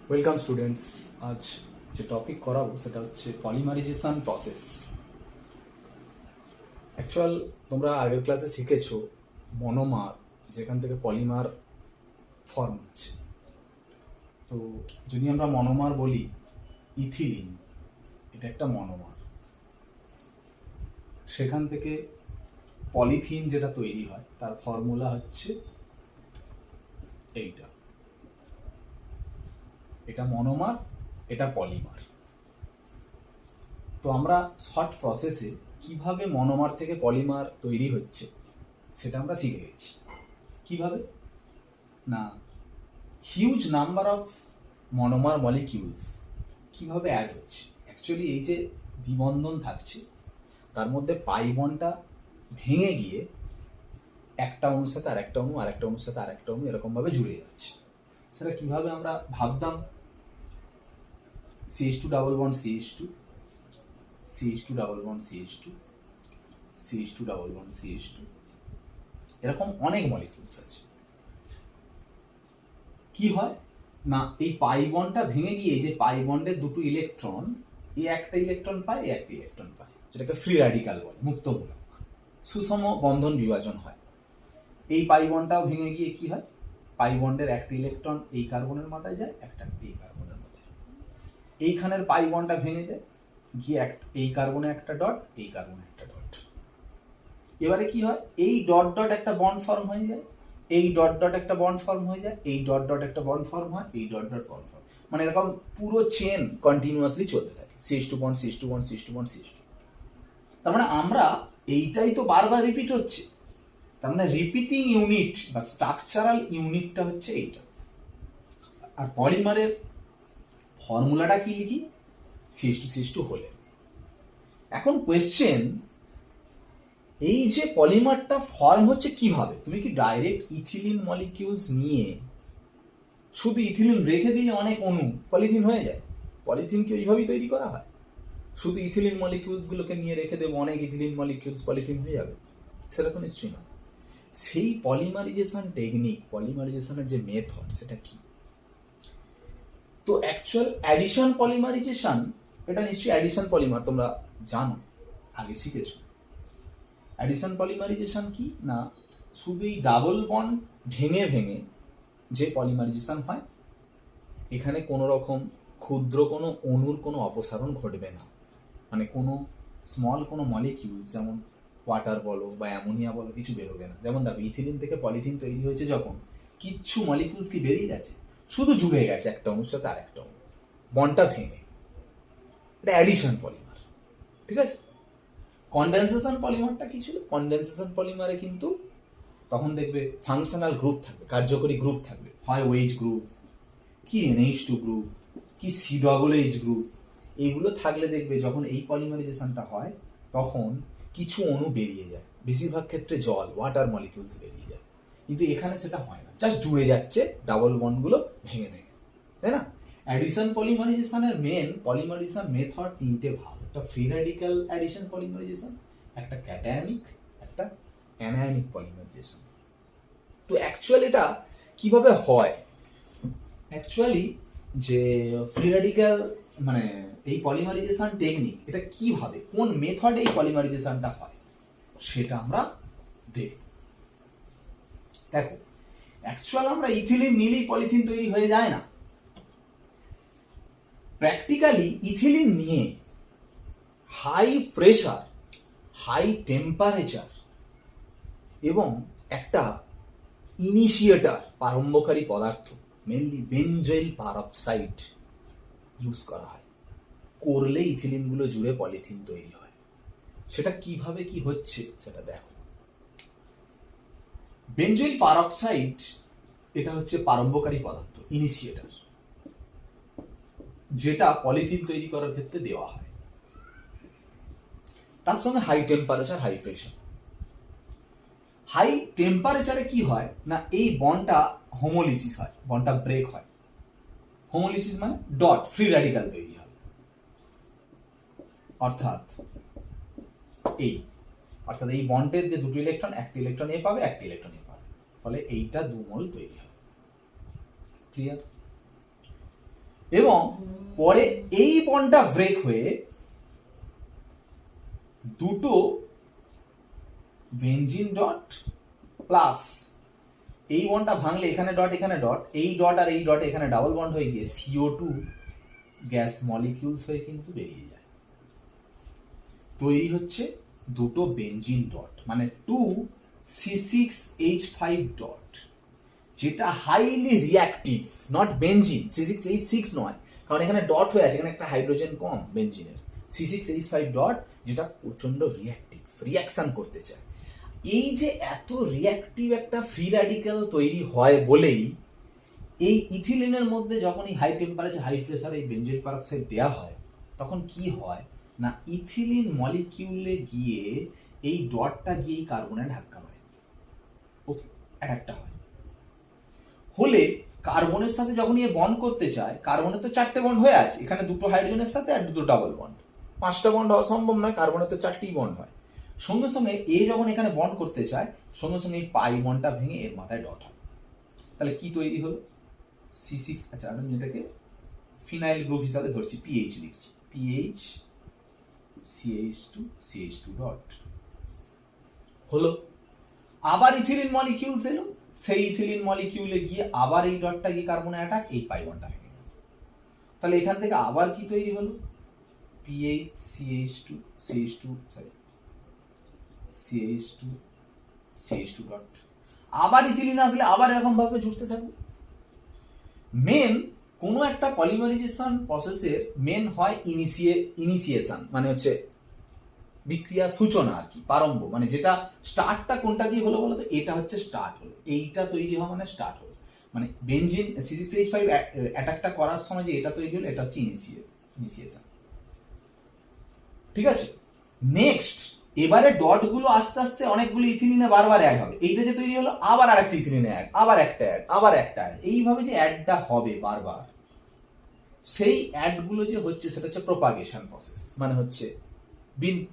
Welcome students. আজ যে topic করাবো সেটা হচ্ছে পলিমারাইজেশন প্রসেস। অ্যাকচুয়াল তোমরা আগের ক্লাসে শিখেছো মনোমার, যেখান থেকে পলিমার ফর্ম হচ্ছে। তো যদি আমরা মনোমার বলি, ইথিলিন এটা একটা মনোমার, সেখান থেকে পলিথিন যেটা তৈরি হয় তার ফর্মুলা হচ্ছে এইটা। এটা মনোমার, এটা পলিমার। তো আমরা শর্ট প্রসেসে কিভাবে মনোমার থেকে পলিমার তৈরি হচ্ছে সেটা আমরা শিখে গেছি। কিভাবে না, huge number of monomer molecules কিভাবে অ্যাড হচ্ছে। অ্যাকচুয়ালি এই যে দ্বিবন্ধন থাকছে তার মধ্যে পাই বন্ডটা ভেঙে গিয়ে একটা অণুর সাথে আরেকটা অণু, আরেকটা অণুর সাথে আরেকটা অণু এরকমভাবে জুড়ে যাচ্ছে। সেটা কিভাবে আমরা ভাবতাম, CH2 double bond CH2, CH2 double bond CH2, CH2 double bond CH2, এরকম অনেক মলিকিউলস আছে। কি হয় না, এই পাই বন্ডটা ভেঙে গিয়ে এই যে পাই বন্ডের দুটো ইলেকট্রন, এই একটা ইলেকট্রন পায়, এই একটা ইলেকট্রন পায়, যেটাকে ফ্রি র্যাডিক্যাল বলে, মুক্তমূলক সুষম বন্ধন বিভাজন হয়। এই পাই বন্ডটাও ভেঙে গিয়ে কি হয়, পাই বন্ডের একটা ইলেকট্রন এই কার্বনের মাথায় যায়, একটা এই কার্বনের মাথায়। এইখানের পাই বন্ডটা ভেঙে যায় গিয়ে এই কার্বনে একটা ডট, এই কার্বনে একটা ডট। এবারে কি হয়, এই ডট ডট একটা বন্ড ফর্ম হয়ে যায়, এই ডট ডট একটা বন্ড ফর্ম হয়ে যায়, এই ডট ডট একটা বন্ড ফর্ম হয়, এই ডট ডট বন্ড ফর্ম, মানে এরকম পুরো চেন কন্টিনিউয়াসলি চলতে থাকে। CH2 bond CH2 bond CH2 bond CH2। তার মানে আমরা এইটাই তো বারবার রিপিট হচ্ছে, তার মানে রিপিটিং ইউনিট বা স্ট্রাকচারাল ইউনিটটা হচ্ছে এইটা। আর পলিমারের ফর্মুলাটা কি লিখি, CH2CH2 হলে। এখন কোয়েশ্চেন, এই যে পলিমারটা ফর্ম হচ্ছে কিভাবে? তুমি কি ডাইরেক্ট ইথিলিন মলিকিউলস নিয়ে শুধু ইথিলিন রেখে দিলে অনেক অণু পলিথিন হয়ে যায়? পলিথিনকে ওইভাবেই তৈরি করা হয়, শুধু ইথিলিন মলিকিউলস গুলোকে নিয়ে রেখে দেবো, অনেক ইথিলিন মলিকিউলস পলিথিন হয়ে যাবে? সেটা তো নিশ্চয়ই নয়। সেই পলিমারাইজেশন টেকনিক, পলিমারাইজেশনের যে মেথড, সেটা কি? তো অ্যাকচুয়াল অ্যাডিশন পলিমারাইজেশন, এটা নিশ্চয়ই অ্যাডিশন পলিমার তোমরা জানো, আগে শিখেছো। অ্যাডিশন পলিমারাইজেশন কি না, শুধু এই ডাবল বন্ড ভেঙে ভেঙে যে পলিমারাইজেশন হয়, এখানে কোনো রকম ক্ষুদ্র কোনো অণুর কোনো অপসারণ ঘটবে না। মানে কোনো স্মল কোনো মলিকিউল, যেমন ওয়াটার বলো বা অ্যামোনিয়া বলো, কিছু বেরোবে না। যেমন দেখো, ইথিলিন থেকে পলিথিন তৈরি হয়েছে যখন, কিচ্ছু মলিকিউলস কি বেরিয়ে গেছে? শুধু জুড়ে গেছে একটা অণুর সাথে আরেকটা অণু, বন্ডটা ভেঙে। এটা অ্যাডিশন পলিমার, ঠিক আছে। কনডেনসেশন পলিমারটা কি ছিল? কনডেনসেশন পলিমারে কিন্তু তখন দেখবে ফাংশনাল গ্রুপ থাকবে, কার্যকরী গ্রুপ থাকবে, হয় OH গ্রুপ, কি NH2 গ্রুপ, কি COOH গ্রুপ। এইগুলো থাকলে দেখবে যখন এই পলিমারাইজেশনটা হয় তখন কিছু অণু বেরিয়ে যায়, বেশিরভাগ ক্ষেত্রে জল, ওয়াটার মলিকিউলস বেরিয়ে যায়। কিন্তু এখানে সেটা হয় না, জাস্ট জুড়ে যাচ্ছে ডাবল বন্ডগুলো ভেঙে ভেঙে, তাই না? অ্যাডিশন পলিমারাইজেশনের মেন পলিমারাইজেশন মেথড তিনটে ভাগ, একটা ফ্রি র্যাডিক্যাল অ্যাডিশন পলিমারাইজেশন, একটা ক্যাটায়নিক, একটা অ্যানায়নিক পলিমারাইজেশন। তো অ্যাকচুয়াল এটা কিভাবে হয়? অ্যাকচুয়ালি যে ফ্রি র্যাডিক্যাল মানে এই পলিমারাইজেশন টেকনিক, এটা কিভাবে, কোন মেথডে এই পলিমারাইজেশনটা হয়, সেটা আমরা দেখব। দেখো, অ্যাকচুয়াল আমরা ইথিলিন নিলেই পলিথিন তৈরি হয়ে যায় না। প্র্যাকটিক্যালি ইথিলিন নিয়ে হাই প্রেশার, হাই টেম্পারেচার এবং একটা ইনিশিয়েটার প্রারম্ভকারী পদার্থ, মেনলি বেনজয়েল পারক্সাইড ইউজ করা হয়, করলে ইথিলিনগুলো জুড়ে পলিথিন তৈরি হয়। সেটা কিভাবে কি হচ্ছে সেটা দেখো। বেনজয়েল পারক্সাইড এটা হচ্ছে প্রারম্ভকারী পদার্থ, ইনিশিয়েটার, যেটা পলিথিন তৈরি করার ক্ষেত্রে দেওয়া হয়। তার সঙ্গে high temperature, high pressure. High টেম্পারেচারে কি হয় না, এই বন্ডটা হোমোলিসিস হয়, বন্ডটা ব্রেক হয়। হোমোলিসিস মানে ডট, ফ্রি র্যাডিক্যাল তৈরি হয়। অর্থাৎ এই বন্ডের যে দুটো ইলেকট্রন, একটা ইলেকট্রন এ পাবে, একটা ইলেকট্রন এ পাবে, ফলে এইটা দুমল তৈরি হবে। ক্লিয়ার? এবং পরে এই বন্ডটা ব্রেক হয়ে দুটো বেঞ্জিন ডট প্লাস এই বন্ডটা ভাঙলে এখানে ডট এখানে ডট, এই ডট আর এই ডট এখানে ডাবল বন্ড হয়ে গিয়ে CO2 গ্যাস মলিকিউলস হয়ে কিন্তু বেরিয়ে যায়। তৈরি হচ্ছে দুটো বেঞ্জিন ডট, মানে 2C6H5 ডট, যেটা highly reactive, not benzene, C6H6 নয়, কারণ এখানে ডট হয়ে আছে, এখানে একটা হাইড্রোজেন কম বেঞ্জিনের, C6H5 ডট যেটা প্রচন্ড রিঅ্যাক্টিভ, রিঅ্যাকশন করতে চায়। এই যে এত রিঅ্যাক্টিভ একটা ফ্রি র্যাডিক্যাল তৈরি হয় বলেই এই ইথিলিনের মধ্যে যখন এই হাই টেম্পারেচার হাই প্রেসারে এই বেঞ্জয়েড পারক্সাইড দেওয়া হয়, তখন কি হয় না ইথিলিন মলিকিউলে গিয়ে এই ডটটা গিয়ে এই কার্বনে ধাক্কা মারে, ওকে, অ্যাটাকটা হয়। হলে কার্বনের সাথে যখন এ বন্ড করতে চায়, কার্বনের তো 4টে বন্ড হয়ে আছে, এখানে দুটো হাইড্রোজেনের সাথে আর দুটো ডাবল বন্ড, 5টা বন্ড হওয়া সম্ভব নয়, কার্বনের তো 4টি বন্ড হয়। সঙ্গে সঙ্গে এ যখন এখানে বন্ড করতে চায়, সঙ্গে সঙ্গে এই পাই বন্ডটা ভেঙে এর মাথায় ডট হয়। তাহলে কি তৈরি হলো? C6, আচ্ছা আমি এটাকে ফিনাইল গ্রুপ হিসাবে ধরছি, PH লিখছি, PH CH2 ডট হলো। আবার ইথিলিন মলিকিউলস এলো, সেই ইথিলিন মলিকিউলে গিয়ে আবার এই ডটটা গিয়ে কার্বনে অ্যাটাক, এই পাই বন্ডটা ভেঙে গেল। তাহলে এখান থেকে আবার কি তৈরি হলো? PH CH2 dot. আবার ইথিলিন আসলে আবার এরকম ভাবে জুড়তে থাকবে। মেন কোনো একটা পলিমারাইজেশন প্রসেসের মেন হয় ইনিশিয়েশন, মানে হচ্ছে বিক্রিয়া সূচনা আর কি, প্রারম্ভ, মানে যেটা স্টার্টটা কোনটা দিয়ে হলো বলো তো, এটা হচ্ছে স্টার্ট হলো, এইটা তৈরি হওয়া মানে স্টার্ট হলো, মানে বেঞ্জিন C6H5 অ্যাটাকটা করার সময় যে এটা তৈরি হলো, এটা হচ্ছে ইনিশিয়েশন। ঠিক আছে, নেক্সট এবারে ডট গুলো আস্তে আস্তে অনেকগুলো ইথিলিনে বারবার অ্যাড হবে, এইটা যে তৈরি হলো আবার আরেকটা ইথিলিনে অ্যাড, আবার একটা অ্যাড, আবার একটা অ্যাড, এইভাবে যে অ্যাডটা হবে বারবার, সেই অ্যাডগুলো যে হচ্ছে সেটা হচ্ছে প্রপাগেশন প্রসেস, মানে হচ্ছে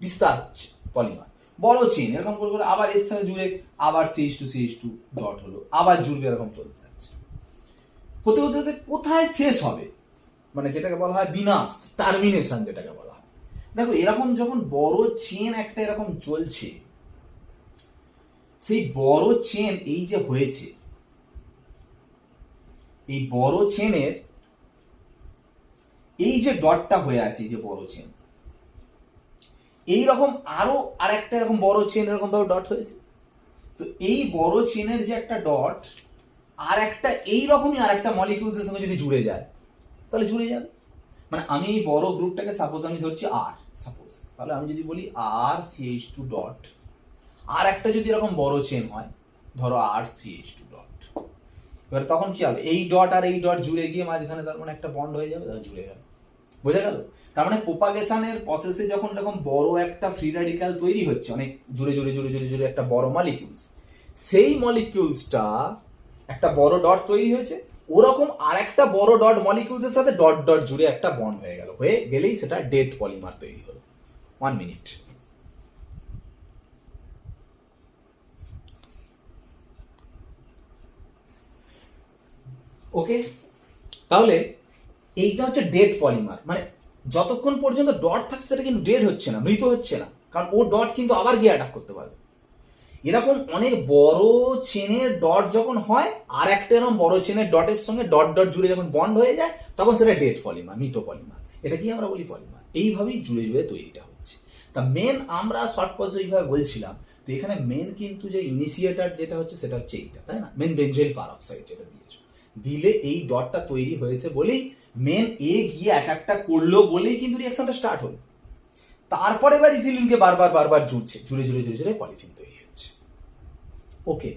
বিস্তার হচ্ছে পলিমার, বড় চেন এরকম করে করে আবার এর সাথে জুড়ে আবার CH2 ডট হলো, আবার জুড়বে, এরকম চলতে থাকছে। হতে হতে হতে কোথায় শেষ হবে, মানে যেটাকে বলা হয় বিনাশ, টার্মিনেশন যেটাকে বলা হয়। দেখো এরকম যখন বড় চেন একটা এরকম চলছে, সেই বড় চেন এই যে হয়েছে, এই বড় চেনের এই যে ডটটা হয়ে আছে, যে বড় চেন, এইরকম আরো আরেকটা এরকম বড় চেন এরকম ভাবে ডট হয়েছে। তো এই বড় চেনের যে একটা ডট আর একটা এইরকমই আর একটা মলিকিউলসের সঙ্গে যদি জুড়ে যায়, তাহলে জুড়ে যাবে। মানে আমি এই বড় গ্রুপটাকে সাপোজ আমি ধরছি আর, সাপোজ, তাহলে আমি যদি বলি আর CH2 ডট, আর একটা যদি এরকম বড় চেন হয়, ধরো আর CH2 ডট, এবার তখন কি হবে, এই ডট আর এই ডট জুড়ে গিয়ে মাঝখানে তার মানে একটা বন্ড হয়ে যাবে, তাহলে জুড়ে গেল। বোঝা গেল? তার মানে প্রোপাগেশনের প্রসেসে যখন এরকম বড় একটা ফ্রি র্যাডিক্যাল তৈরি হচ্ছে, অনেক জুড়ে জুড়ে জুড়ে জুড়ে জুড়ে একটা বড় মলিকিউলস, সেই মলিকিউলসটা একটা বড় ডট তৈরি হয়েছে, ওরকম আর একটা বড় ডট মলিকিউলসের সাথে ডট ডট জুড়ে একটা বন্ড হয়ে গেল, হয়ে গেলেই সেটা ডেট পলিমার তৈরি হলো। 1 মিনিট। ওকে, তাহলে এইটা হচ্ছে ডেড পলিমার, মানে যতক্ষণ পর্যন্ত ডট থাকছে সেটা কিন্তু ডেড হচ্ছে না, মৃত হচ্ছে না, কারণ ও ডট কিন্তু আবার গিয়ে অ্যাটাক করতে পারবে। এরকম অনেক বড় চেনের ডট যখন হয়, আর একটা এরকম বড় চেনের ডটের সঙ্গে ডট ডট জুড়ে যখন বন্ড হয়ে যায়, তখন সেটা ডেড পলিমার, মৃত পলিমার, এটা কি আমরা বলি পলিমার। এইভাবেই জুড়ে জুড়ে তৈরিটা হচ্ছে। তা মেন আমরা শর্ট পজে এইভাবে বলছিলাম, তো এখানে মেন কিন্তু যে ইনিশিয়েটার যেটা হচ্ছে সেটা হচ্ছে এইটা, তাই না, মেন বেঞ্জয়েড পারক্সাইড যেটা দিয়েছো, দিলে এই ডটটা তৈরি হয়েছে বলেই মেন এ গিয়ে অ্যাটাকটা করলো বলেই কিন্তু রিঅ্যাকশনটা স্টার্ট হলো। তারপরে এবার ইথিলিনকে বারবার বারবার জুড়ছে, জুড়ে জুড়ে জুড়ে জুড়ে পলিথিন তৈরি হচ্ছে। ওকে,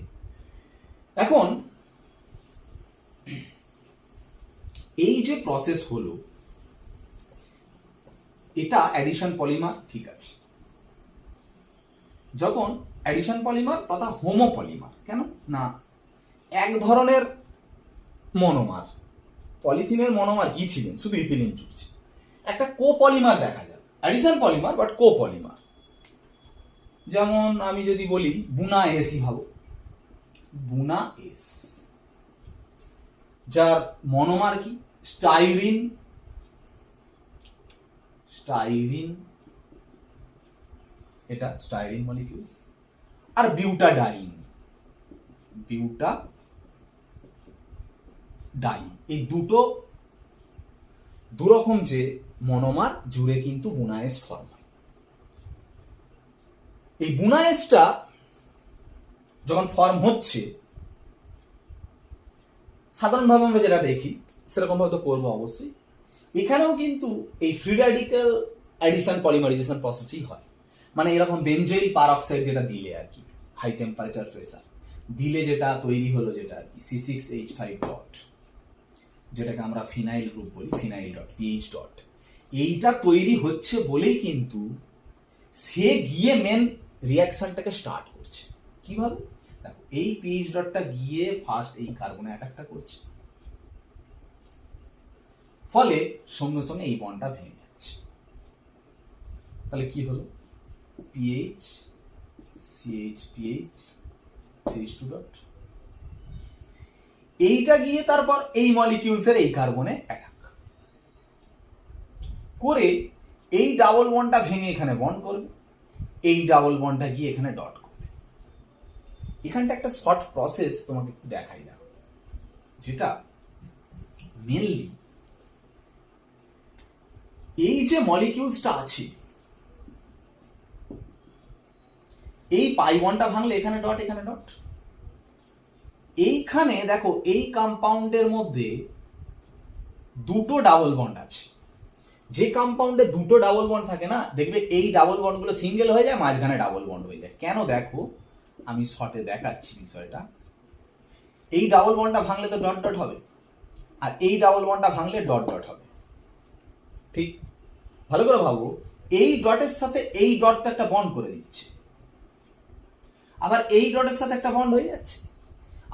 এখন এই যে প্রসেস হলো, এটা অ্যাডিশন পলিমার, ঠিক আছে। যখন অ্যাডিশন পলিমার তথা হোমো পলিমার, কেন না এক ধরনের মনোমার, পলিথিনের মনোমার কি ছিলেন, শুধু ইথিলিন জুড়ছে, একটা কোপলিমার দেখা যায়, অ্যাডিশন পলিমার বাট কোপলিমার। যেমন আমি যদি বলি বুনা এসই ভাবো, বুনা এস, যার মনোমার কি স্টাইরিন, স্টাইরিন, এটা স্টাইরিন মলিকিউলস, আর বিউটাডাইন, বিউটাডাইন। এই দুটো দুরকম যে মনোমার জুড়ে কিন্তু বুনায়েস ফর্ম হয়। এই বুনায়েসটা যখন ফর্ম হচ্ছে, সাধারণভাবে আমরা যেটা দেখি সেরকম ভাবে তো করবো অবশ্যই, এখানেও কিন্তু এই ফ্রি র্যাডিক্যাল অ্যাডিশন পলিমারাইজেশন প্রসেসই হয়। মানে এরকম বেনজয়েল পারঅক্সাইড যেটা দিলে আর কি, হাই টেম্পারেচার প্রেসার দিলে যেটা তৈরি হলো, যেটা আর কি C6H5 ডট, যেটাকে আমরা ফিনাইল গ্রুপ বলি, ফিনাইল ডট, পিএইচ ডট, এইটা তৈরি হচ্ছে বলেই কিন্তু সে গিয়ে মেন রিয়াকশনটাকে স্টার্ট করছে। কিভাবে? দেখো, এই পিএইচ ডটটা গিয়ে ফার্স্ট এই কার্বনে অ্যাটাকটা করছে, ফলে সঙ্গে সঙ্গে এই বন্ডটা ভেঙে যাচ্ছে। তাহলে কি হলো? PH CH pH CH2 dot, এইটা গিয়ে তারপর এই মলিকিউলসের এই কার্বনে অ্যাটাক করে এই ডাবল বন্ডটা ভেঙে এখানে বন্ড করবে, এই ডাবল বন্ডটা গিয়ে এখানে ডট করবে। এখানটা একটা শর্ট প্রসেস তোমাকে একটু দেখাই, দেখো, যেটা মেনলি এই যে মলিকিউলসটা আছে, এই পাই বন্ডটা ভাঙলে এখানে ডট, এখানে ডট। এইখানে দেখো, এই কম্পাউন্ডের মধ্যে দুটো ডাবল বন্ড আছে। যে কম্পাউন্ডে দুটো ডাবল বন্ড থাকে না, দেখবে এই ডাবল বন্ডগুলো সিঙ্গেল হয়ে যায়, মাঝখানে ডাবল বন্ড হয়ে যায়। কেন? দেখো, আমি শর্টে দেখাচ্ছি বিষয়টা। এই ডাবল বন্ডটা ভাঙলে তো ডট ডট হবে, আর এই ডাবল বন্ডটা ভাঙলে ডট ডট হবে। ঠিক? ভালো করে ভাবো, এই ডটের সাথে এই ডট তো একটা বন্ড করে দিচ্ছে, আবার এই ডটের সাথে একটা বন্ড হয়ে যাচ্ছে,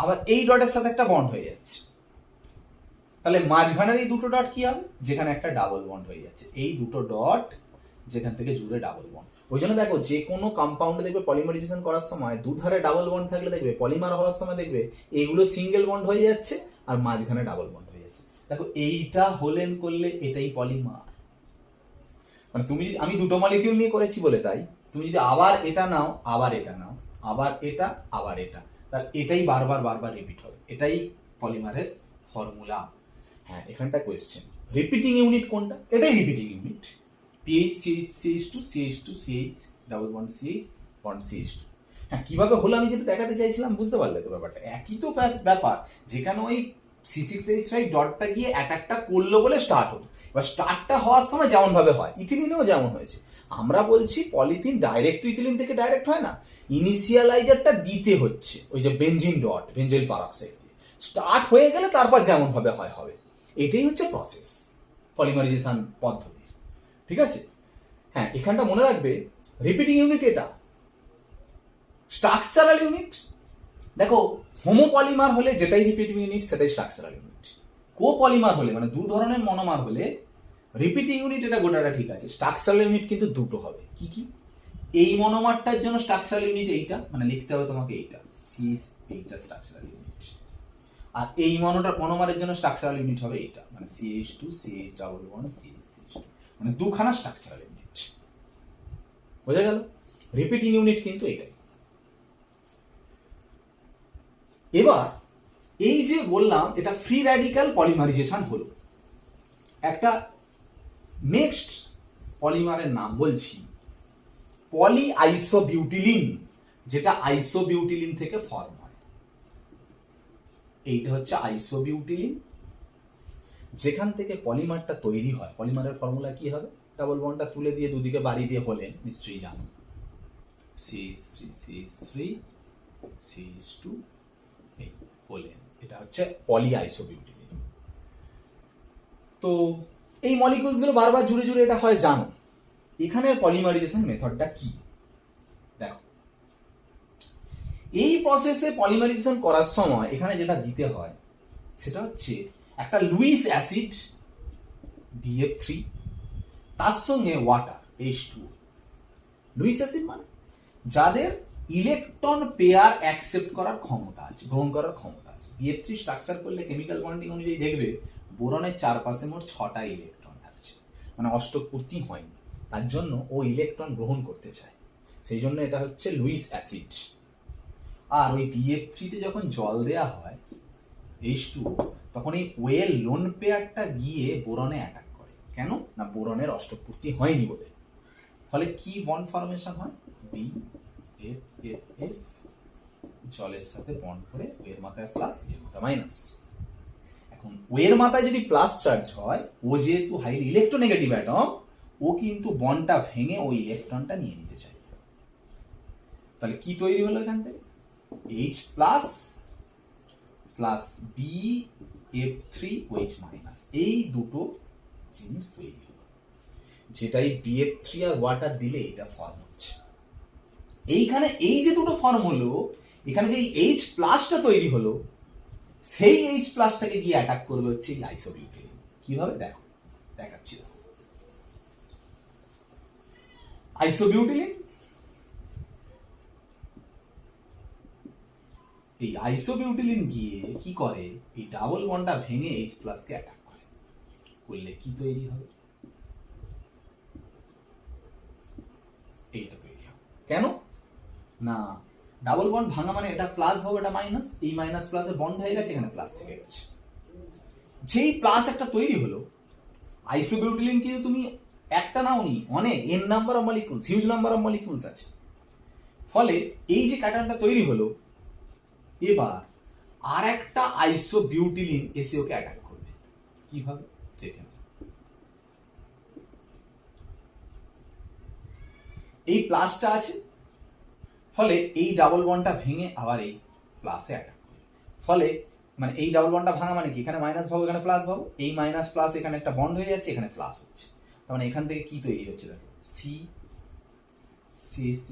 আবার এই ডটের সাথে একটা বন্ড হয়ে যাচ্ছে। তাহলে মাঝখানের এই দুটো ডট কি হবে? যেখানে একটা ডাবল বন্ড হয়ে যাচ্ছে, এই দুটো ডট যেখান থেকে জুড়ে ডাবল বন্ড। ওই জন্য দেখো, যে কোনো কম্পাউন্ডে দেখবে পলিমারাইজেশন করার সময় দুধারে ডাবল বন্ড থাকলে দেখবে পলিমার হওয়ার সময় দেখবে এইগুলো সিঙ্গেল বন্ড হয়ে যাচ্ছে আর মাঝখানে ডাবল বন্ড হয়ে যাচ্ছে। দেখো, এইটা হোলেন করলে এটাই পলিমার। মানে তুমি যদি, আমি দুটো মলিকিউল নিয়ে করেছি বলে তাই, তুমি যদি আবার এটা নাও, আবার এটা নাও, আবার এটা, আবার এটা, তার এটাই বারবার বারবার রিপিট হবে। এটাই পলিমারের ফর্মুলা। হ্যাঁ, এখানটা কোয়েশ্চেন, রিপিটিং ইউনিট কোনটা? এটাই repeating unit. PH CH2 CH2 CH double bond CH bond CH2। হ্যাঁ, কিভাবে হলো আমি যেটা দেখাতে চাইছিলাম, বুঝতে পারলে তো ব্যাপারটা? একই তো ব্যাপার, যেখানে ওই C6H5 ডটটা গিয়ে অ্যাটাকটা করলো বলে স্টার্ট হলো। এবার স্টার্টটা হওয়ার সময় যেমন ভাবে হয়, ইথিলিনেও যেমন হয়েছে। আমরা বলছি পলিথিন ডাইরেক্ট ইথিলিন থেকে ডাইরেক্ট হয় না, ইনিশিয়ালাইজারটা দিতে হচ্ছে, ওই যে বেনজিন ডট, বেনজয়েল পারঅক্সাইড দিয়ে স্টার্ট হয়ে গেলে তারপর যেমন ভাবে হয় হবে। এটাই হচ্ছে প্রসেস পলিমারাইজেশন পদ্ধতি। ঠিক আছে? হ্যাঁ, এখানটা মনে রাখবে, রিপিটিং ইউনিট এটা। স্ট্রাকচারাল ইউনিট, দেখো, হোমোপলিমার হলে যেটাই রিপিটিং ইউনিট সেটাই স্ট্রাকচারাল ইউনিট। কোপলিমার হলে, মানে দু ধরনের মনোমার হলে রিপিটিং ইউনিট এটা গোটাটা ঠিক আছে, স্ট্রাকচারাল ইউনিট কিন্তু দুটো হবে। কি কি? এই মনোমারটার জন্য স্ট্রাকচারাল ইউনিট এইটা, মানে লিখতে হবে তোমাকে এইটা, এইটা স্ট্রাকচারাল ইউনিট। আর এই মনোমারের জন্য স্ট্রাকচারাল ইউনিট হবে এইটা, মানে CH2 CH double bond CH2, মানে দুখানা স্ট্রাকচারাল ইউনিট। বোঝা গেল? রিপিটিং ইউনিট কিন্তু এটাই। এবার এই যে বললাম, এটা ফ্রি র্যাডিক্যাল পলিমারাইজেশন হলো। একটা নেক্সট পলিমারের নাম বলছি পলি আইসোবিউটিলিন, যেটা আইসোবিউটিলিন থেকে ফর্ম হয়। এইটা হচ্ছে আইসোবিউটিলিন, যেখান থেকে পলিমারটা তৈরি হয়। পলিমারের ফর্মুলা কি হবে? ডাবল বন্ডটা তুলে দিয়ে দুদিকে বাড়ি দিয়ে হলে নিশ্চয়ই জানো, CH3 CH3 CH2 হলে, এটা হচ্ছে পলি আইসোবিউটিলিন। তো এই মলিকিউলস গুলো বারবার জুড়ে জুড়ে এটা হয়, জানো। এখানে পলিমারাইজেশন মেথডটা কি? দেখো, এই প্রসেসে পলিমারাইজেশন করার সময় এখানে যেটা দিতে হয় সেটা হচ্ছে একটা লুইস অ্যাসিড BF3, তার সঙ্গে ওয়াটার H2O। লুইস অ্যাসিড মানে যাদের ইলেকট্রন পেয়ার অ্যাকসেপ্ট করার ক্ষমতা আছে, গ্রহণ করার ক্ষমতা আছে। BF3 স্ট্রাকচার করলে কেমিক্যাল বন্ডিং অনুযায়ী দেখবে বোরনের চারপাশে মোট 6টা ইলেকট্রন থাকছে, মানে অষ্টক পূর্তি হয়নি, তার জন্য ও ইলেকট্রন গ্রহণ করতে চায়, সেই জন্য এটা হচ্ছে লুইস অ্যাসিড। আর ওই BF3 যখন জল দেয়া হয় H2, তখন এই ওয়েল লোন পেয়ারটা গিয়ে বোরনে অ্যাটাক করে। কেন না বোরনের অষ্টক পূর্তি হয়নি বলে। ফলে কি বন্ড ফরমেশন হয়, BF জলের সাথে বন্ড করে ওয়ের মাথায় প্লাস এর মাথায় মাইনাস। এখন ওয়ের মাথায় যদি প্লাস চার্জ হয়, ও যেহেতু হাইলি ইলেকট্রোনেগেটিভ অ্যাটম, ও কিন্তু বন্ডটা ভেঙে ওই ইলেকট্রনটা নিয়ে নিতে চাই। তাহলে কি তৈরি হলো এখান থেকে, H plus plus BF3OH minus, এই দুটো জিনিস তৈরি হলো, যেটাই BF3 আর ওয়াটার দিলে এটা ফর্ম হচ্ছে। এইখানে এই যে দুটো ফর্ম হলো, এখানে যে H প্লাসটা তৈরি হলো, সেই H প্লাসটাকে গিয়ে অ্যাটাক করবে হচ্ছে আইসোবিউটিলিন। কিভাবে দেখো, দেখাচ্ছি। আইসোবিউটিলিন, এই আইসোবিউটিলিন গিয়ে কি করে, এই ডাবল বন্ডটা ভেঙে H প্লাসকে অ্যাটাক করে। করলে কি তৈরি হবে, এইটা তৈরি হবে। কেন না, ডাবল বন্ড ভাঙা মানে এটা প্লাস হবে, এটা মাইনাস, এই মাইনাস প্লাসে বন্ড হয়ে গেছে, এখানে প্লাস থেকে গেছে। যেই প্লাস একটা তৈরি হলো, আইসোবিউটিলিন কিন্তু তুমি একটা নাওনি, অনেক N number of molecules, huge number of molecules আছে। ফলে এই যে ক্যাটায়নটা তৈরি হলো, এবার আর একটা আইসোবিউটিলিন এসে ওকে অ্যাটাক করবে। কিভাবে দেখেন, এই প্লাসটা আছে, ফলে এই ডাবল বন্ডটা ভেঙে আবার এই প্লাসে অ্যাটাক করবে। ফলে মানে এই ডাবল বন্ডটা ভাঙা মানে কি, এখানে মাইনাস ভাবো, এখানে প্লাস ভাবো, এই মাইনাস প্লাস এখানে একটা বন্ড হয়ে যাচ্ছে, এখানে প্লাস হচ্ছে। তার মানে এখান থেকে কি তৈরি হচ্ছে দেখো, CH3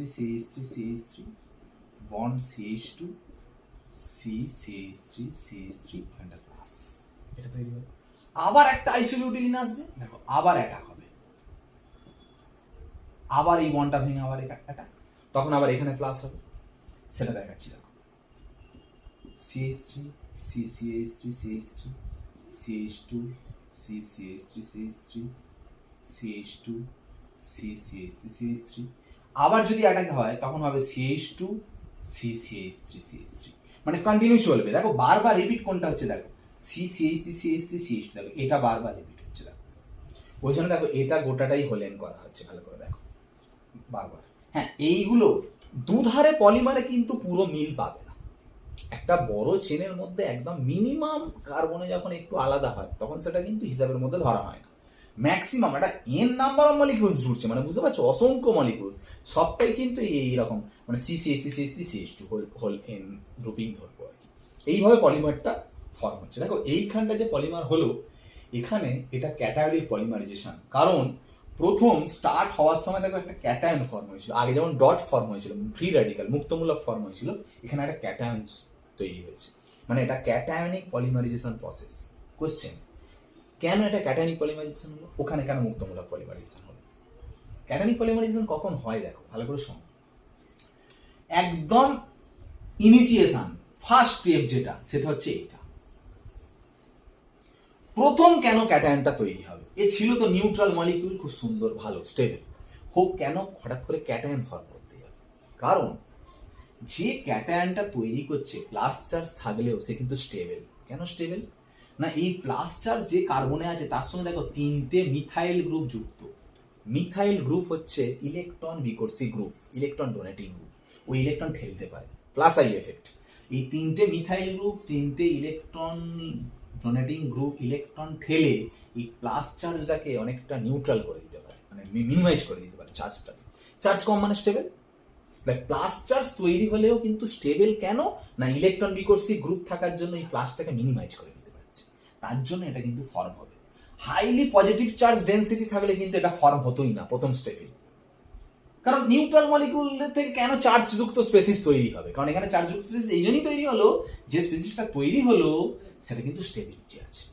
বন্ড CH2 CH3 এখানটা প্লাস, এটা তৈরি হবে। আবার একটা আইসোবিউটিলিন আসবে, দেখো আবার অ্যাটাক হবে, আবার এই বন্ডটা ভেঙে আবার অ্যাটাক, তখন আবার এখানে প্লাস হবে, সেটা দেখাচ্ছি। দেখো CH3 CCH3 CH2 CH2 CH3 আবার যদি অ্যাটাক হয়, তখন হবে CH2 CH3 মানে কন্টিনিউ চলবে। দেখো বারবার রিপিট কোনটা হচ্ছে, দেখো CH3 দেখো এটা বারবার রিপিট হচ্ছে। দেখো ওই জন্য দেখো এটা গোটাটাই হোলেন করা হচ্ছে, ভালো করে দেখো বারবার। হ্যাঁ, এইগুলো দুধারে পলিমারে কিন্তু পুরো মিল পাবে না। একটা বড় চেনের মধ্যে একদম মিনিমাম কার্বনে যখন একটু আলাদা হয়, তখন সেটা কিন্তু হিসাবের মধ্যে ধরা হয় না। ম্যাক্সিমাম একটা এন নাম্বার অফ মলিকিউলস জুড়ছে, মানে বুঝতে পারছো, অসংখ্য মলিকিউলস, সবটাই কিন্তু এইরকম মানে CH3 হোল এন গ্রুপিং ধরবো আর কি। এইভাবে পলিমারটা ফর্ম হচ্ছে। দেখো এইখানটা যে পলিমার হলো, এখানে এটা ক্যাটায়নিক পলিমারাইজেশন। কারণ প্রথম স্টার্ট হওয়ার সময় দেখো একটা ক্যাটায়ন ফর্ম হয়েছিল, আগে যেমন ডট ফর্ম হয়েছিল, ফ্রি র্যাডিক্যাল মুক্তমূলক ফর্ম হয়েছিল, এখানে একটা ক্যাটায়ন তৈরি হয়েছে, মানে এটা ক্যাটায়নিক পলিমারাইজেশন প্রসেস। কোশ্চেন, কেন এটা ক্যাটায়নিক পলিমারাইজেশন হলো, ওখানে কেন মুক্তমূলক পলিমারাইজেশন হলো? ক্যাটায়নিক পলিমারাইজেশন কখন হয় দেখো ভালো করে শোনো। একদম ইনিশিয়েশন ফার্স্ট স্টেপ যেটা, সেটা হচ্ছে এটা। প্রথম কেন ক্যাটায়নটা তৈরি হবে, এ ছিল তো নিউট্রাল মলিকিউল, খুব সুন্দর ভালো স্টেবল, হোক কেন হঠাৎ করে ক্যাটায়ন ফর্ম করতে হবে? কারণ যে ক্যাটায়নটা তৈরি করছে প্লাস চার্জ থাকলেও সে কিন্তু স্টেবল। কেন স্টেবল না, এই প্লাস চার্জ যে কার্বনে আছে তার সঙ্গে দেখো 3টে মিথাইল গ্রুপ যুক্ত। মিথাইল গ্রুপ হচ্ছে ইলেকট্রন বিকর্ষী গ্রুপ, ইলেকট্রন ডোনেটিং গ্রুপ, ওই ইলেকট্রন ঠেলতে পারে, প্লাস আই এফেক্ট। এই 3টে মিথাইল গ্রুপ, 3টে ইলেকট্রন ডোনেটিং গ্রুপ ইলেকট্রন ঠেলে এই প্লাস চার্জটাকে অনেকটা নিউট্রাল করে দিতে পারে, মানে মিনিমাইজ করে দিতে পারে চার্জটাকে। চার্জ কম মানে স্টেবল। প্লাস চার্জ তৈরি হলেও কিন্তু স্টেবল কেন না, ইলেকট্রন বিকর্ষী গ্রুপ থাকার জন্য এই প্লাসটাকে মিনিমাইজ করে দিতে পারছে, তার জন্য এটা কিন্তু ফর্ম হবে। হাইলি পজিটিভ চার্জ ডেনসিটি থাকলে কিন্তু এটা ফর্ম হতোই না প্রথম স্টেপে। কারণ নিউট্রাল মলিকিউল থেকে কেন চার্জ যুক্ত স্পেসিস তৈরি হবে, কারণ এখানে চার্জ যুক্ত স্পেসিস এই জন্যই তৈরি হলো, যে স্পেসিসটা তৈরি হলো সেটা কিন্তু স্টেবিলিটি আছে।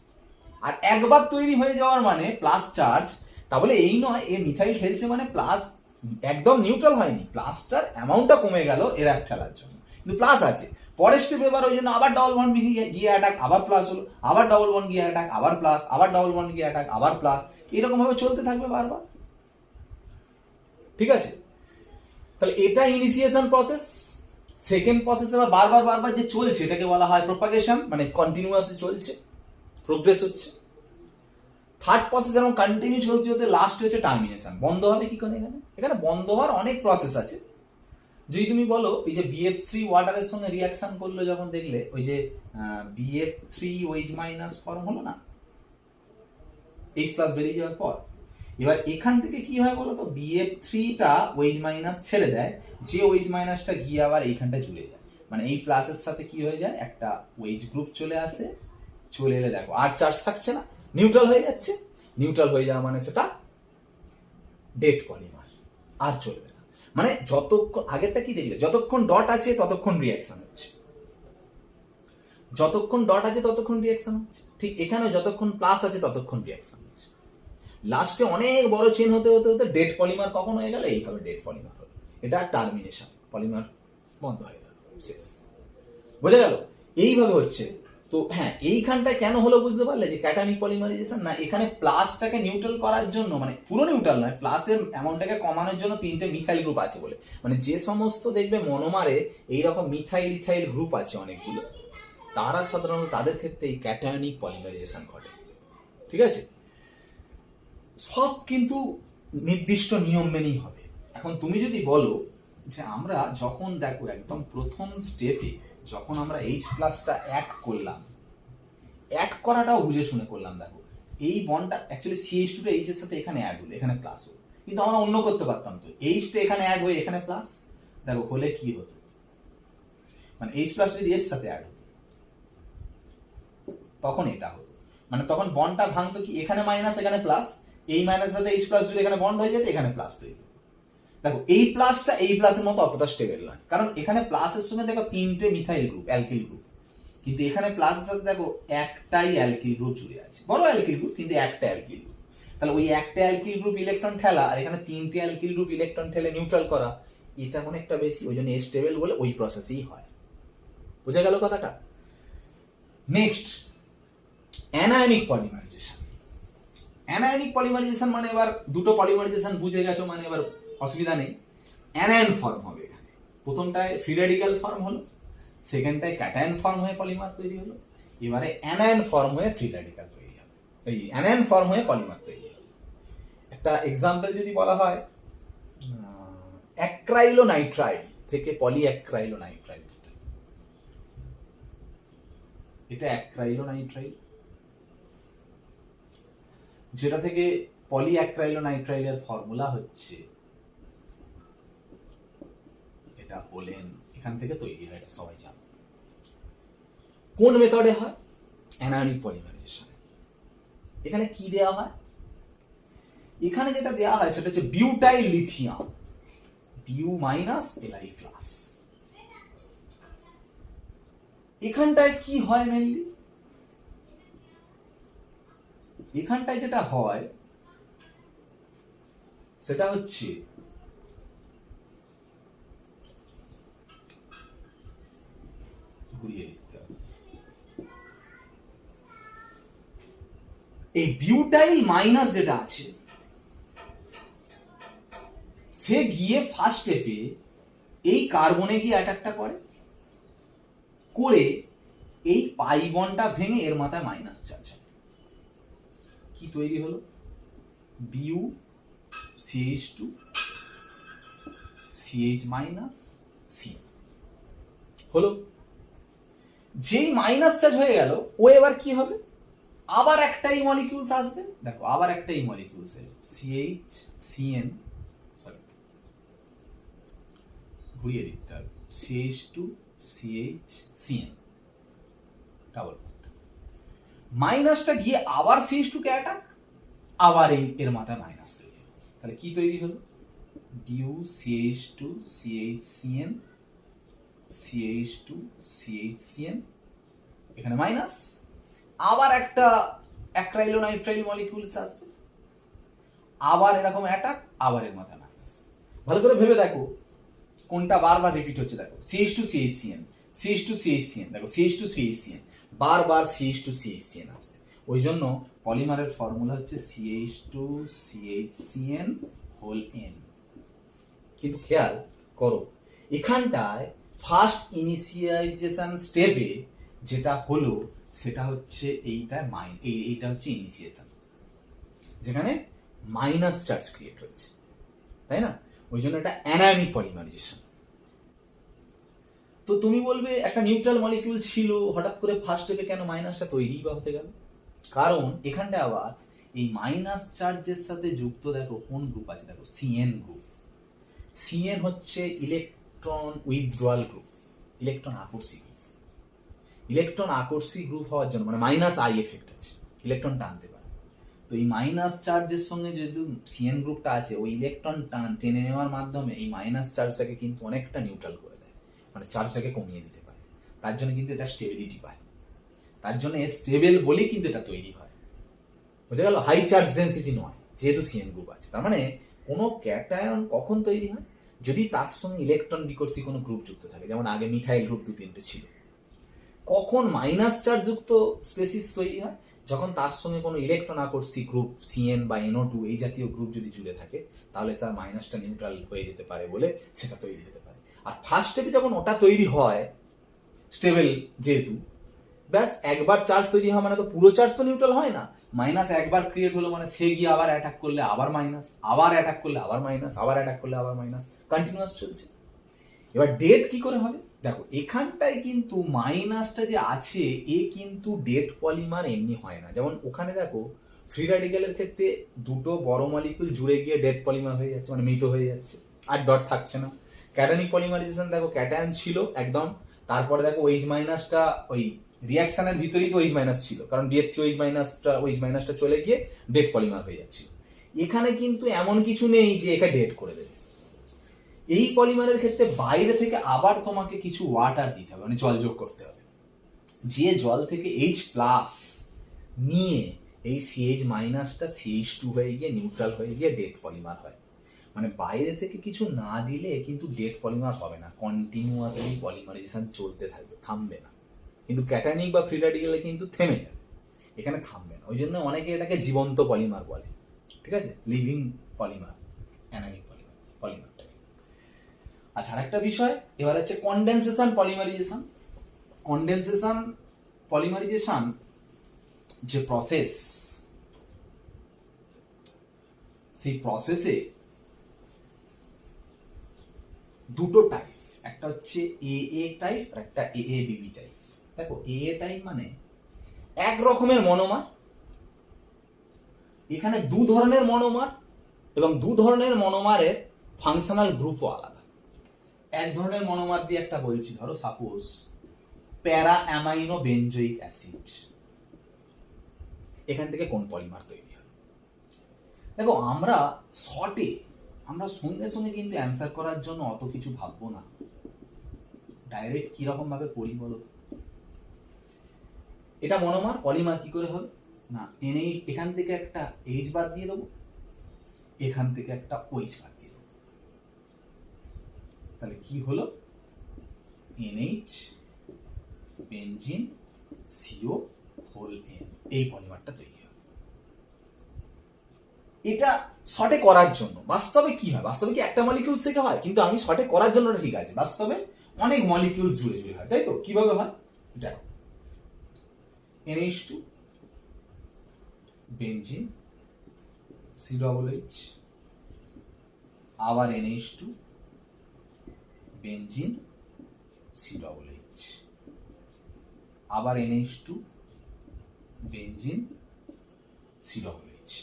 আর একবার তৈরি হয়ে যাওয়ার মানে প্লাস চার্জ, তাহলে এই নয় এ মিথাইল ঠেলছে মানে প্লাস একদম নিউট্রাল হয়নি, প্লাসটার অ্যামাউন্টটা কমে গেল এরা ঠেলার জন্য, কিন্তু প্লাস আছে। পরের স্টেপ এবার ওই জন্য আবার ডবল বন্ড গিয়ে অ্যাটাক, আবার প্লাস হলো, আবার ডবল বন্ড গিয়ে অ্যাটাক, আবার প্লাস, আবার ডবল বন্ড গিয়ে অ্যাটাক, আবার প্লাস, এরকম ভাবে চলতে থাকবে বারবার। ঠিক আছে, তাহলে এটা ইনিশিয়েশন প্রসেস। সেকেন্ড প্রসেস আবার বারবার বারবার যে চলছে এটাকে বলা হয় প্রোপাগেশন, মানে কন্টিনিউয়াসলি চলছে, প্রোগ্রেস হচ্ছে। থার্ড প্রসেস যেমন কন্টিনিউ চলতে চলতে লাস্ট হচ্ছে টার্মিনেশন। বন্ধ হবে কি করে? এখানে বন্ধ হওয়ার অনেক প্রসেস আছে। যদি তুমি বলো ওই যে BF3 ওয়াটারের সঙ্গে রিয়াকশন করলো যখন দেখলে ওই যে BF3 OH মাইনাস ফর্ম হলো না, H প্লাস বেরিয়ে যাওয়ার পর, এবার এখান থেকে কি হয় বলো তো, BF3টা OH মাইনাস ছেড়ে দেয়, যে OH মাইনাসটা গিয়ে আবার এইখানটা জুড়ে যায়, মানে এই প্লাসের সাথে কি হয়ে যায়, একটা OH গ্রুপ চলে আসে, চলে এলে দেখো আর চার্জ থাকছে না, নিউট্রাল হয়ে যাচ্ছে। নিউট্রাল হয়ে যাওয়া মানে সেটা ডেড পলিমার, আর চলবে না। মানে যতক্ষণ, আগেরটা কি দেখলে, যতক্ষণ ডট আছে ততক্ষণ রিয়াকশন হচ্ছে, যতক্ষণ ডট আছে ততক্ষণ রিয়াকশন হচ্ছে, ঠিক এখানে যতক্ষণ প্লাস আছে ততক্ষণ রিয়াকশন হচ্ছে। লাস্টে অনেক বড় চেন হতে হতে হতে ডেড পলিমার কখন হয়ে গেল, এইভাবে ডেড পলিমার হলো, এটা টার্মিনেশন, পলিমার বন্ধ হয়ে গেল, শেষ। বোঝা গেল? এইভাবে হচ্ছে। তো হ্যাঁ, এইখানটায় কেন হলো বুঝতে পারলে, যে ক্যাটায়নিক পলিমারাইজেশন না, এখানে প্লাসটাকে নিউট্রাল করার জন্য, মানে পুরো নিউট্রাল নয়, প্লাসের অ্যামাউন্টটাকে কমানোর জন্য 3টে মিথাইল গ্রুপ আছে বলে, মানে যে সমস্ত দেখবে মনোমারে এইরকম মিথাইল ইথাইল গ্রুপ আছে অনেকগুলো, তারা সাধারণত তাদের ক্ষেত্রে এই ক্যাটায়নিক পলিমারাইজেশন ঘটে। ঠিক আছে, সব কিন্তু নির্দিষ্ট নিয়ম মেনেই হবে। এখন তুমি যদি বলো যে আমরা যখন দেখো একদম প্রথম স্টেপে যখন আমরা H প্লাসটা অ্যাড করলাম, অ্যাড করাটাও বুঝে শুনে করলাম। দেখো এই বন্ডটা অ্যাকচুয়ালি CH2টা H এর সাথে এখানে অ্যাড হলো, এখানে প্লাস হলো, কিন্তু আমরা অন্য করতে পারতাম তো, Hটা এখানে অ্যাড হয়ে এখানে প্লাস, দেখো হলে কি হতো, মানে H প্লাস যদি এর সাথে অ্যাড হতো তখন এটা হতো, মানে তখন বন্ডটা ভাঙতো কি, এখানে মাইনাস এখানে প্লাস, এই মাইনাসের সাথে H প্লাস যদি এখানে বন্ড হয়ে যেত, এখানে প্লাস তৈরি। দেখো এই প্লাসটা এই প্লাসের মতো অতটা স্টেবল নয়, কারণ এখানে প্লাসের সঙ্গে দেখো 3টে মিথাইল গ্রুপ, অ্যালকিল গ্রুপ, কিন্তু এখানে প্লাসের সাথে দেখো একটাই অ্যালকিল গ্রুপ জুড়ে আছে, বড় অ্যালকিল গ্রুপ কিন্তু একটা অ্যালকিল গ্রুপ। তাহলে ওই একটা অ্যালকিল গ্রুপ ইলেকট্রন ঠেলা আর এখানে 3টে অ্যালকিল গ্রুপ ইলেকট্রন ঠেলে নিউট্রাল করা, এটা অনেকটা বেশি, ওই জন্য স্টেবল বলে ওই প্রসেসই হয়। বোঝা গেল কথাটা? Next, anionic polymerization. Anionic polymerization মানে এবার দুটো পলিমারাইজেশন বুঝে গেছো, মানে এবার অসুবিধা নেই। অ্যানায়ন ফর্ম হবে এখানে, প্রথমটায় ফ্রি রেডিক্যাল ফর্ম হলো, সেকেন্ডটায় ক্যাটায়ন ফর্ম হয়ে পলিমার তৈরি হলো, এবারে অ্যানায়ন ফর্ম হয়ে ফ্রি রেডিক্যাল তৈরি হবে, এই অ্যানায়ন ফর্ম হয়ে পলিমার তৈরি হবে। একটা এক্সাম্পল যদি বলা হয়, অ্যাক্রাইলোনাইট্রাইল থেকে পলিঅ্যাক্রাইলোনাইট্রাইল, এটা অ্যাক্রাইলোনাইট্রাইল, যেটা থেকে পলিঅ্যাক্রাইলোনাইট্রাইলের ফর্মুলা হচ্ছে এটা হোলেন, এখান থেকে তৈরি হয়, এটা সবাই জানো। কোন মেথডে হয়? Anionic polymerization. এখানে কি দেওয়া হয়? এখানে যেটা দেওয়া হয় সেটা হচ্ছে বিউটাইল লিথিয়াম, বিউ মাইনাস Li প্লাস। এখানটায় কি হয় মেনলি, এখানটায় যেটা হয় সেটা হচ্ছে ঘুরিয়ে লিখতে হবে, এই বিউটাইল মাইনাস যেটা আছে সে গিয়ে ফার্স্ট স্টেপে এই কার্বনে গিয়ে অ্যাটাকটা করে, করে এই পাই বন্ডটা ভেঙে এর মাথায় মাইনাস চার্জ, কি তৈরি হলো, বিউ CH2 CH মাইনাস সি হলো। যেই মাইনাস চার্জ হয়ে গেল, ও এবার কি হবে, আবার একটাই মলিকিউলস আসবে, দেখো আবার একটাই মলিকিউলস CHCN, সরি ঘুরিয়ে দিতে হবে, CH2 CHCN ডাবল মাইনাসটা গিয়ে আবার CH2 কে অ্যাটাক, আবার এই এর মাথায় মাইনাস তৈরি হলো, তাহলে কি তৈরি হলো, বিউ CH2 CHCN CH2 CHCN, এখানে মাইনাস, আবার একটা অ্যাক্রাইলোনাইট্রাইল মলিকিউলস আসবে, আবার এরকম অ্যাটাক, আবার এর মাথায় মাইনাস। ভালো করে ভেবে দেখো কোনটা বারবার রিপিট হচ্ছে, দেখো CH2 CHCN, CH2CHCN, দেখো CH2CHCN, বারবার CH2CHCN আছে, ওই জন্য পলিমারের ফর্মুলা হচ্ছে CH2CHCN হোল N। কিন্তু খেয়াল করো এখানটায় ফার্স্ট ইনিশিয়ালাইজেশন স্টেপে যেটা হলো সেটা হচ্ছে এইটা হচ্ছে ইনিশিয়েশন, যেখানে মাইনাস চার্জ ক্রিয়েট হয়েছে, তাই না? ওই জন্য এটা অ্যানায়নিক পলিমারাইজেশন। তো তুমি বলবে একটা নিউট্রাল মলিকিউল ছিল, হঠাৎ করে ফার্স্ট স্টেপে কেন মাইনাসটা তৈরি বা হতে গেল? কারণ এখানটা আবার এই মাইনাস চার্জের সাথে যুক্ত, দেখো কোন গ্রুপ আছে, দেখো সিএন গ্রুপ। সিএন হচ্ছে ইলেকট্রন উইথড্রয়াল গ্রুপ, ইলেকট্রন আকর্ষী গ্রুপ। ইলেকট্রন আকর্ষী গ্রুপ হওয়ার জন্য মানে মাইনাস আই এফেক্ট আছে, ইলেকট্রন টানতে পারে। তো এই মাইনাস চার্জের সঙ্গে যেহেতু সিএন গ্রুপটা আছে, ওই ইলেকট্রন টেনে নেওয়ার মাধ্যমে এই মাইনাস চার্জটাকে কিন্তু অনেকটা নিউট্রাল করে দেয়, মানে চার্জটাকে কমিয়ে দিতে পারে। তার জন্য কিন্তু এটা স্টেবিলিটি পায়, তার জন্য স্টেবল বলেই কিন্তু এটা তৈরি হয়, বুঝে গেল? হাই চার্জ ডেন্সিটি নয়, যেহেতু সিএন গ্রুপ আছে। তার মানে কোনো ক্যাটায়ন কখন তৈরি হয়? যদি তার সঙ্গে ইলেকট্রন বিকর্ষী কোনো গ্রুপ যুক্ত থাকে, যেমন আগে মিথাইল গ্রুপ 2-3টে ছিল। কখন মাইনাস চার্জ যুক্ত স্পেসিস তৈরি হয়? যখন তার সঙ্গে কোনো ইলেকট্রন আকর্ষী গ্রুপ সিএন বা NO2 এই জাতীয় গ্রুপ যদি জুড়ে থাকে, তাহলে তার মাইনাসটা নিউট্রাল হয়ে যেতে পারে বলে সেটা তৈরি হতে পারে। আর ফার্স্ট স্টেপে যখন ওটা তৈরি হয় স্টেবল যেহেতু, ব্যাস একবার চার্জ তৈরি হয় মানে তো পুরো চার্জ তো নিউট্রাল হয় না, মাইনাস একবার ক্রিয়েট হলো মানে সে গিয়ে আবার অ্যাটাক করলে আবার মাইনাস, আবার অ্যাটাক করলে আবার মাইনাস, আবার অ্যাটাক করলে আবার মাইনাস, কন্টিনিউয়াস চলছে। এবার ডেট কি করে হবে? দেখো এখানটায় কিন্তু মাইনাসটা যে আছে, এ কিন্তু ডেট পলিমার এমনি হয় না। যেমন ওখানে দেখো ফ্রি র্যাডিক্যালের ক্ষেত্রে দুটো বড় মলিকুল জুড়ে গিয়ে ডেট পলিমার হয়ে যাচ্ছে, মানে মৃত হয়ে যাচ্ছে, আর ডট থাকছে না। ক্যাটায়নিক পলিমারাইজেশন দেখো ক্যাটায়ন ছিল একদম, তারপরে দেখো ওইচ মাইনাসটা ওই রিয়াকশনের ভিতরেই তো ওইচ মাইনাস ছিল, কারণ BF3 ওইচ মাইনাসটা চলে গিয়ে ডেট পলিমার হয়ে যাচ্ছিল। এখানে কিন্তু এমন কিছু নেই যে একে ডেট করে দেবে। এই পলিমারের ক্ষেত্রে বাইরে থেকে আবার তোমাকে কিছু ওয়াটার দিতে হবে, মানে জল যোগ করতে হবে, যে জল থেকে H+ নিয়ে এই CH মাইনাসটা CH2 হয়ে গিয়ে নিউট্রাল হয়ে গিয়ে ডেট পলিমার হয়। মানে বাইরে থেকে কিছু না দিলে কিন্তু ডেট পলিমার হবে না, কন্টিনিউয়াসলি পলিমারাইজেশন চলতে থাকবে, থামবে না। কিন্তু ক্যাটায়নিক বা ফ্রি র্যাডিক্যালে কিন্তু থেমে যাবে, এখানে থামবে না। ওই জন্য অনেকে এটাকে জীবন্ত পলিমার বলে, ঠিক আছে? Living polymer, anionic polymer. আচ্ছা, আরেকটা বিষয় এবার হচ্ছে কনডেনসেশন পলিমারাইজেশন। কনডেনসেশন পলিমারাইজেশন যে প্রসেস, সেই প্রসেসে দুটো টাইপ, একটা হচ্ছে AA টাইপ আর একটা AABB টাইপ। দেখো AA টাইপ মানে এক রকমের মনোমার, এখানে দু ধরনের মনোমার এবং দু ধরনের মনোমারের ফাংশনাল গ্রুপও আলাদা। এক ধরনের মনোমার দিয়ে একটা বলছি, ধরো সাপোজ প্যারা অ্যামাইনো বেনজোইক অ্যাসিড, এখান থেকে কোন পলিমার তৈরি হয়? দেখো আমরা সঙ্গে সঙ্গে কিন্তু অ্যান্সার করার জন্য অত কিছু ভাববো না, ডাইরেক্ট কিরকম ভাবে করি বলো তো? এটা মনোমার, পলিমার কি করে হবে না, এখান থেকে একটা H বাদ দিয়ে দেবো, এখান থেকে একটা OH বাদ দিয়ে দেবো, তাহলে কি হলো? NH benzene CO whole N, এই পলিমারটা তৈরি হয়। এটা শর্টে করার জন্য বাস্তবে কি হয়? বাস্তবে কি একটা মলিকিউলস থেকে হয়? কিন্তু আমি শর্টে করার জন্য ঠিক আছে, বাস্তবে অনেক মলিকিউলস জুড়ে জুড়ে হয়, তাই তো? কিভাবে হয় দেখো, NH2 বেনজিন COOH, আবার NH2 বেনজিন COOH, আবার NH2 বেনজিন COOH।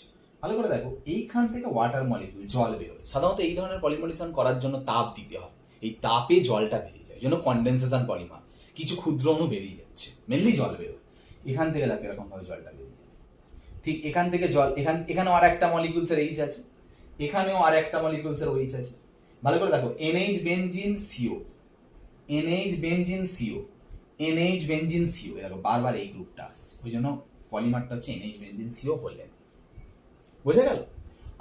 ভালো করে দেখো, এইখান থেকে ওয়াটার মলিকিউল, জল বেরোয়। সাধারণত এই ধরনের পলিমারাইজেশন করার জন্য তাপ দিতে হয়, এই তাপে জলটা বেরিয়ে যায়, এই জন্য কনডেনসেশন পলিমার। কিছু ক্ষুদ্র অণু বেরিয়ে যাচ্ছে, মেনলি জল বেরোয়। এখান থেকে দেখো এরকম ভাবে জলটা বেরিয়ে যাবে। ঠিক এখান থেকে জল, এখানেও আর একটা মলিকিউলসের H আছে, এখানেও আর একটা মলিকিউলসের OH আছে। ভালো করে দেখো, NH benzene CO, NH benzene CO, NH benzene CO, দেখো বারবার এই গ্রুপটা আসছে, ওই জন্য পলিমারটা হচ্ছে NH বেনজিন CO হলেন। বুঝে গেল?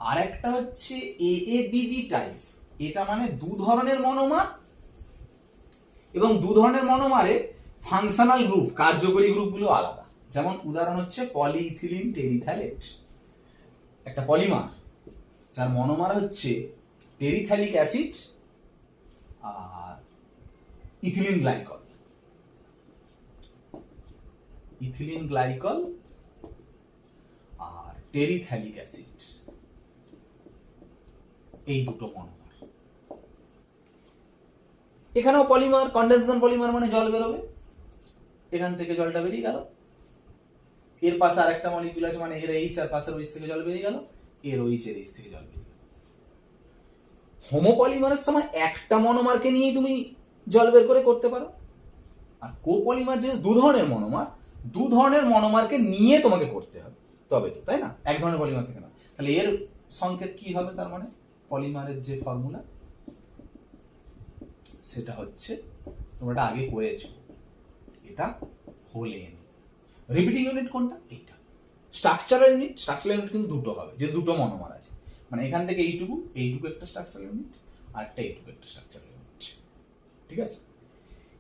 আর একটা হচ্ছে AABB টাইপ, এটা মানে দু ধরনের মনোমার এবং দু ধরনের মনোমারে ফাংশনাল গ্রুপ, কার্যকরী গ্রুপগুলো আলাদা। যেমন উদাহরণ হচ্ছে পলিইথিলিন টেরিথ্যালেট, একটা পলিমার যার মনোমার হচ্ছে টেরিথ্যালিক অ্যাসিড আর ইথিলিন গ্লাইকল। ইথিলিন গ্লাইকল আর টেরিথ্যালিক অ্যাসিড, এই দুটো মনোমার। এখানেও পলিমার, কন্ডেনসেশন পলিমার মানে জল বেরোবে, এখান থেকে জলটা বেরিয়ে গেল, এর পাশে আরেকটা মলিকিউল আছে মানে এর এইচ, আর পাশের ওইচ থেকে জল বেরিয়ে গেল, এর ওইচ এর এইচ থেকে জল বেরিয়ে গেল। হোমোপলিমারের সময় একটা মনোমারকে নিয়েই তুমি জল বের করে করতে পারো, আর কোপলিমার যে দু ধরনের মনোমার, দু ধরনের মনোমারকে নিয়ে তোমাকে করতে হবে তবে তো, তাই না? এক ধরনের পলিমার থেকে না। তাহলে এর সংকেত কি হবে? তার মানে পলিমারের যে ফর্মুলা সেটা হচ্ছে, তোমরা এটা আগে করেছো, এটা হোলেন। রিপিটিং ইউনিট কোনটা? এইটা। স্ট্রাকচারাল ইউনিট, স্ট্রাকচারাল ইউনিট কিন্তু দুটো হবে, যে দুটো মনোমার আছে, মানে এখান থেকে এইটুকু, এইটুকু একটা স্ট্রাকচারাল ইউনিট, আর একটা এইটুকু একটা স্ট্রাকচারাল ইউনিট। ঠিক আছে?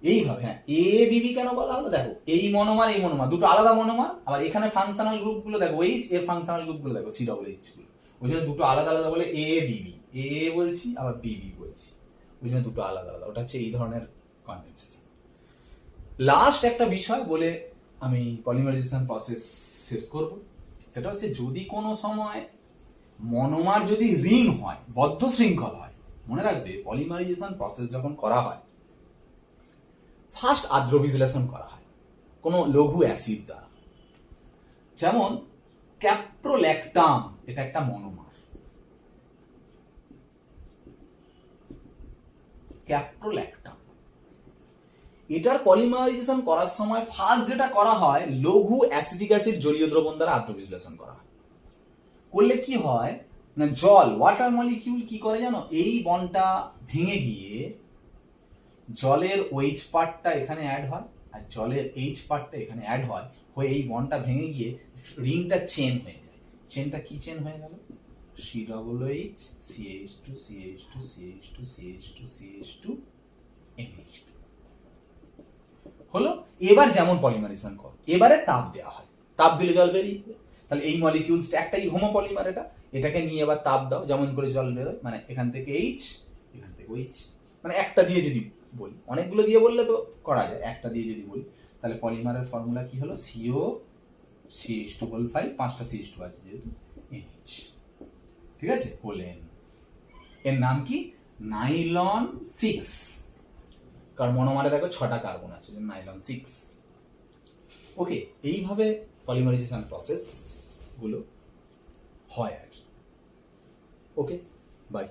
এইভাবে। হ্যাঁ, এ বিবি কেন বলা হলো? দেখো, এই মনোমার এই মনোমার দুটো আলাদা মনোমার, আবার এখানে ফাংশনাল গ্রুপগুলো দেখো, এইচ এর ফাংশনাল গ্রুপগুলো দেখো সি ডবল এইচ গুলো, ওই জন্য দুটো আলাদা আলাদা বলে এ বিবি, এ বলছি আবার বিবি বলছি, ওই জন্য দুটো আলাদা আলাদা। ওটা হচ্ছে এই ধরনের কনডেনসেশন। লাস্ট একটা বিষয় বলে আমি পলিমারাইজেশন প্রসেস শেষ করব, সেটা হচ্ছে যদি কোনো সময় মনোমার যদি রিং হয়, বদ্ধ শৃঙ্খল হয়, মনে রাখবে পলিমারাইজেশন প্রসেস যখন করা হয় ফার্স্ট আদ্র বিশ্লেষণ করা হয় কোনো লঘু অ্যাসিড দ্বারা। যেমন ক্যাপ্রোল্যাকটাম, এটা একটা মনোমার, ক্যাপ্রোল্যাকটাম। এটার পলিমারাইজেশন করার সময় ফার্স্ট যেটা করা হয়, লঘু অ্যাসিডিক অ্যাসিড জলীয় দ্রবণ দ্বারা আদ্র বিশ্লেষণ করা হয়। করলে কি হয় না, জল, ওয়াটার মলিকিউল কি করে জানো, এই বন্ডটা ভেঙে গিয়ে জলের ওইচ পার্টটা এখানে অ্যাড হয়, আর জলের এইচ পার্টটা এখানে অ্যাড হয়, হয়ে এই বন্ডটা ভেঙে গিয়ে রিংটা চেন হয়ে যায়। চেনটা কি চেন হয়ে গেল? C double H, CH2, CH2, CH2, CH2, CH2, NH2 হলো। এবার যেমন পলিমারাইজেশন কর, এবারে তাপ দেওয়া হয়, তাপ দিলে জল বেরিয়ে যাবে। তাহলে এই মলিকিউলসটা একটাই হোমোপলিমার, এটাকে নিয়ে এবার তাপ দাও, যেমন করে জল বেরোয়, মানে এখান থেকে এইচ, এখান থেকে ওইচ, মানে একটা দিয়ে যদি বলি, অনেকগুলো দিয়ে বললে তো করা যায়, একটা দিয়ে যদি বলি, তাহলে পলিমারের ফর্মুলা কি হলো? CO CH2 5টা CH2 আছে যেহেতু, NH। ঠিক আছে? হোলেন। এর নাম কি? নাইলন 6, কারণ মনোমারে দেখো 6টা কার্বন আছে, নাইলন 6। ওকে, এইভাবে পলিমারাইজেশন প্রসেস গুলো হয় আর কি। ওকে, বাই।